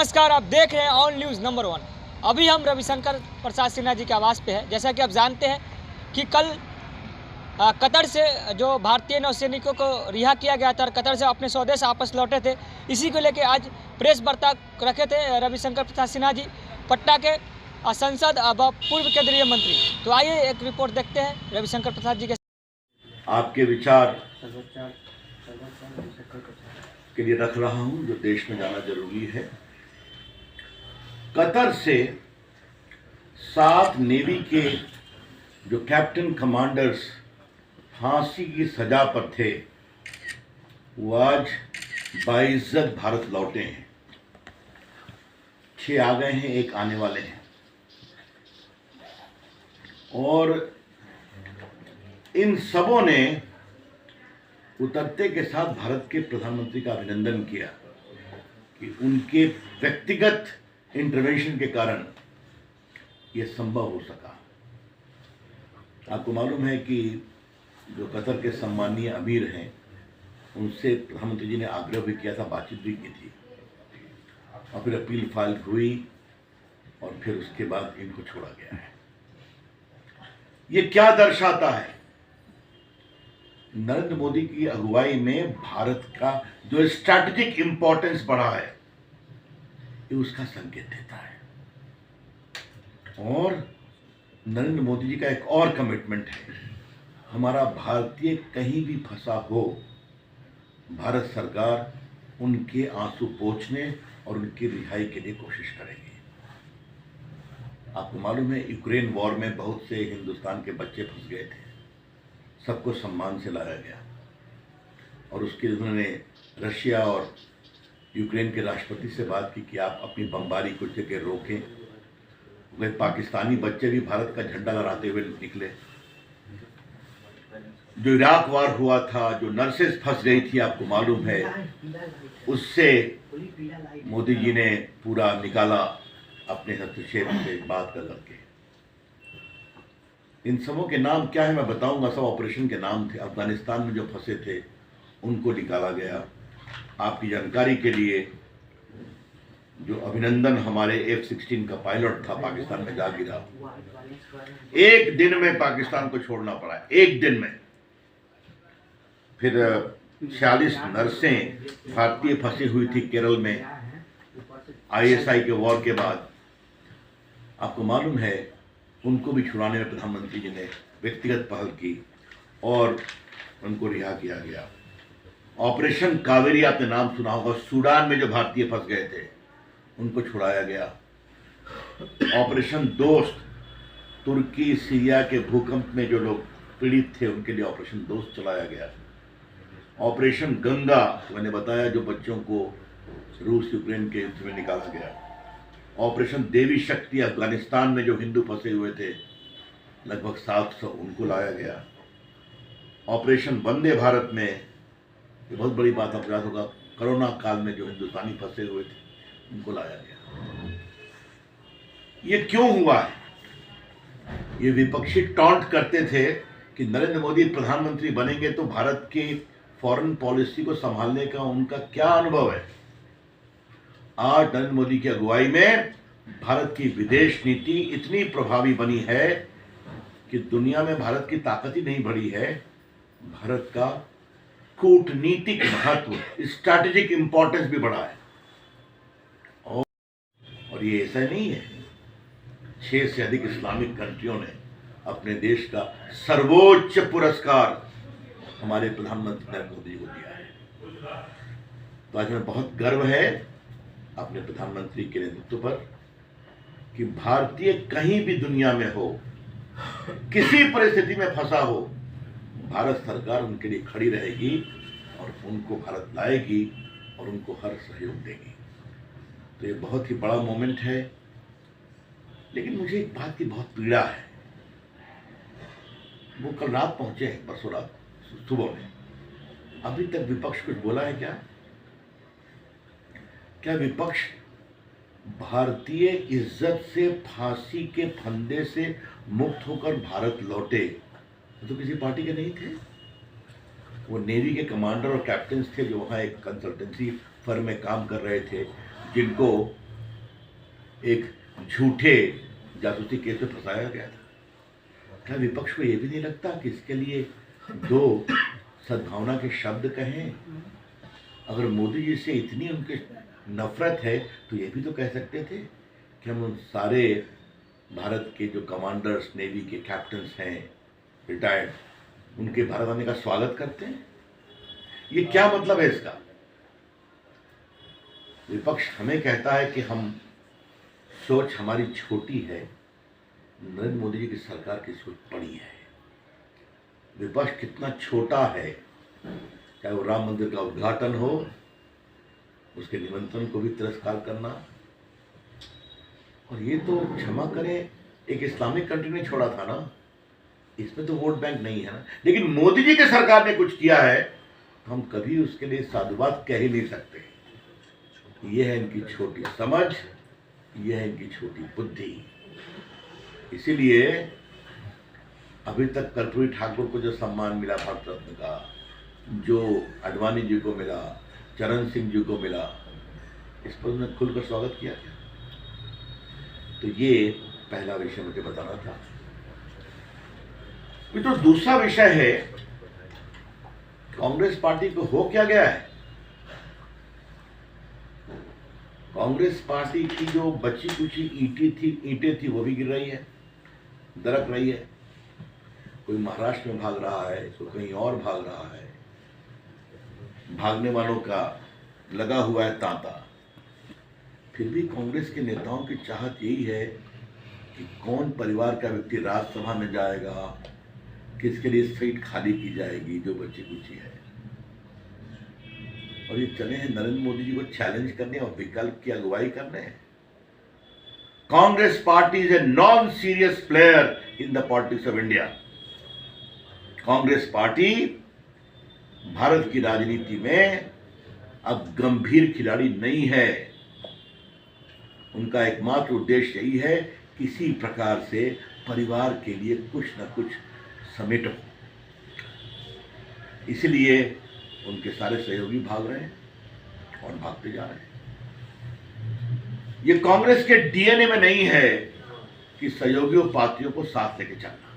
नमस्कार, आप देख रहे हैं ऑन न्यूज़ नंबर 1। अभी हम रविशंकर प्रसाद सिन्हा जी के आवास पे हैं। जैसा कि आप जानते हैं कि कल कतर से जो भारतीय नौसैनिकों को रिहा किया गया था और कतर से अपने स्वदेश वापस लौटे थे, इसी को लेकर आज प्रेस वार्ता रखे थे रविशंकर प्रसाद सिन्हा जी, पटना के संसद व पूर्व केंद्रीय मंत्री। तो आइए एक रिपोर्ट देखते हैं रविशंकर प्रसाद जी के। आपके विचार के लिए रख रहा हूं जो देश में जाना जरूरी है। कतर से 7 नेवी के जो कैप्टन कमांडर्स फांसी की सजा पर थे वो आज बाइज्जत भारत लौटे हैं। 6 आ गए हैं, 1 आने वाले हैं। और इन सबों ने उतरते के साथ भारत के प्रधानमंत्री का अभिनंदन किया कि उनके व्यक्तिगत इंटरवेंशन के कारण यह संभव हो सका। आपको मालूम है कि जो कतर के सम्मानीय अमीर हैं उनसे प्रधानमंत्री जी ने आग्रह भी किया था, बातचीत भी की थी और फिर अपील फाइल हुई और फिर उसके बाद इनको छोड़ा गया है। ये क्या दर्शाता है? नरेंद्र मोदी की अगुवाई में भारत का जो स्ट्रैटेजिक इंपॉर्टेंस बढ़ा है ये उसका संकेत देता है। और नरेंद्र मोदी जी का एक और कमिटमेंट है, हमारा भारतीय कहीं भी फंसा हो भारत सरकार उनके आंसू पोंछने और उनकी रिहाई के लिए कोशिश करेगी। आपको मालूम है यूक्रेन वॉर में बहुत से हिंदुस्तान के बच्चे फंस गए थे, सबको सम्मान से लाया गया और उसके उन्होंने रशिया और यूक्रेन के राष्ट्रपति से बात की कि आप अपनी बमबारी कुछ जगह रोकें। वे पाकिस्तानी बच्चे भी भारत का झंडा लहराते हुए निकले। जो इराक वार हुआ था, जो नर्सेस फंस गई थी, आपको मालूम है, उससे मोदी जी ने पूरा निकाला अपने हस्तक्षेप से बात कर करके। इन सबों के नाम क्या है मैं बताऊंगा, सब ऑपरेशन के नाम थे। अफगानिस्तान में जो फंसे थे उनको निकाला गया। आपकी जानकारी के लिए जो अभिनंदन हमारे F-16 का पायलट था पाकिस्तान में जा गिरा, 1 दिन में पाकिस्तान को छोड़ना पड़ा, 1 दिन में। फिर 46 नर्सें भारतीय फंसी हुई थी केरल में ISI के वॉर के बाद। आपको मालूम है उनको भी छुड़ाने में प्रधानमंत्री जी ने व्यक्तिगत पहल की और उनको रिहा किया गया। ऑपरेशन कावेरी आपने नाम सुना होगा, सूडान में जो भारतीय फंस गए थे उनको छुड़ाया गया। ऑपरेशन दोस्त, तुर्की सीरिया के भूकंप में जो लोग पीड़ित थे उनके लिए ऑपरेशन दोस्त चलाया गया। ऑपरेशन गंगा मैंने बताया, जो बच्चों को रूस यूक्रेन के युद्ध में निकाला गया। ऑपरेशन देवी शक्ति, अफगानिस्तान में जो हिंदू फंसे हुए थे लगभग 700, उनको लाया गया। ऑपरेशन वंदे भारत में, ये बहुत बड़ी बात आपको याद होगा, कोरोना काल में जो हिंदुस्तानी फंसे हुए थे उनको लाया गया। ये क्यों हुआ है? ये विपक्षी टॉन्ट करते थे कि नरेंद्र मोदी प्रधानमंत्री बनेंगे तो भारत की फॉरेन पॉलिसी को संभालने का उनका क्या अनुभव है। आज नरेंद्र मोदी की अगुवाई में भारत की विदेश नीति इतनी प्रभावी बनी है कि दुनिया में भारत की ताकत ही नहीं बढ़ी है, भारत का कूटनीतिक महत्व, स्ट्रैटेजिक इंपॉर्टेंस भी बढ़ा है। और ये ऐसा नहीं है, 6 से अधिक इस्लामिक कंट्रियों ने अपने देश का सर्वोच्च पुरस्कार हमारे प्रधानमंत्री नरेंद्र मोदी को दिया है। तो आज हमें बहुत गर्व है अपने प्रधानमंत्री के नेतृत्व पर कि भारतीय कहीं भी दुनिया में हो, किसी परिस्थिति में फंसा हो, भारत सरकार उनके लिए खड़ी रहेगी और उनको भारत लाएगी और उनको हर सहयोग देगी। तो ये बहुत ही बड़ा मोमेंट है। लेकिन मुझे एक बात की बहुत पीड़ा है। वो कल रात पहुंचे हैं, परसों रात सुबह में, अभी तक विपक्ष कुछ बोला है क्या? क्या विपक्ष भारतीय इज्जत से फांसी के फंदे से मुक्त होकर भारत लौटे? तो किसी पार्टी के नहीं थे, वो नेवी के कमांडर और कैप्टन्स थे जो वहाँ एक कंसल्टेंसी फर्म में काम कर रहे थे, जिनको एक झूठे जासूसी केस में फंसाया गया था। क्या विपक्ष को यह भी नहीं लगता कि इसके लिए दो सद्भावना के शब्द कहें? अगर मोदी जी से इतनी उनके नफरत है तो ये भी तो कह सकते थे कि हम उन सारे भारत के जो कमांडर्स, नेवी के कैप्टन्स हैं रिटायर्ड, उनके भारत आने का स्वागत करते हैं। ये क्या मतलब है इसका? विपक्ष हमें कहता है कि हम सोच हमारी छोटी है, नरेंद्र मोदी जी की सरकार की सोच बड़ी है। विपक्ष कितना छोटा है, चाहे वो राम मंदिर का उद्घाटन हो, उसके निमंत्रण को भी तिरस्कार करना। और ये तो क्षमा करें, एक इस्लामिक कंट्री ने छोड़ा था ना, इसमें तो वोट बैंक नहीं है ना। लेकिन मोदी जी की सरकार ने कुछ किया है तो हम कभी उसके लिए साधुवाद कह ही नहीं सकते। ये है इनकी छोटी समझ, ये है इनकी छोटी बुद्धि। इसीलिए अभी तक कर्पूरी ठाकुर को जो सम्मान मिला भारत रत्न का, जो आडवाणी जी को मिला, चरण सिंह जी को मिला, इस पर उन्होंने खुलकर स्वागत किया। तो ये पहला विषय मुझे बताना था। ये तो दूसरा विषय है, कांग्रेस पार्टी को हो क्या गया है? कांग्रेस पार्टी की जो बची कुची ईंटें थी वो भी गिर रही है, दरक रही है। कोई महाराष्ट्र में भाग रहा है, कोई कहीं और भाग रहा है। भागने वालों का लगा हुआ है तांता। फिर भी कांग्रेस के नेताओं की चाहत यही है कि कौन परिवार का व्यक्ति राज्यसभा में जाएगा, किसके लिए सीट खाली की जाएगी जो बची कुची है। और ये चले हैं नरेंद्र मोदी जी को चैलेंज करने और विकल्प की अगुवाई करने। Congress party is a non serious player in the politics of India. Congress party Bharat की राजनीति में अब गंभीर खिलाड़ी नहीं है। उनका एकमात्र उद्देश्य यही है किसी प्रकार से परिवार के लिए कुछ न कुछ समेटो। इसलिए उनके सारे सहयोगी भाग रहे हैं और भागते जा रहे हैं। ये कांग्रेस के डीएनए में नहीं है कि सहयोगियों पार्टियों को साथ लेके चलना।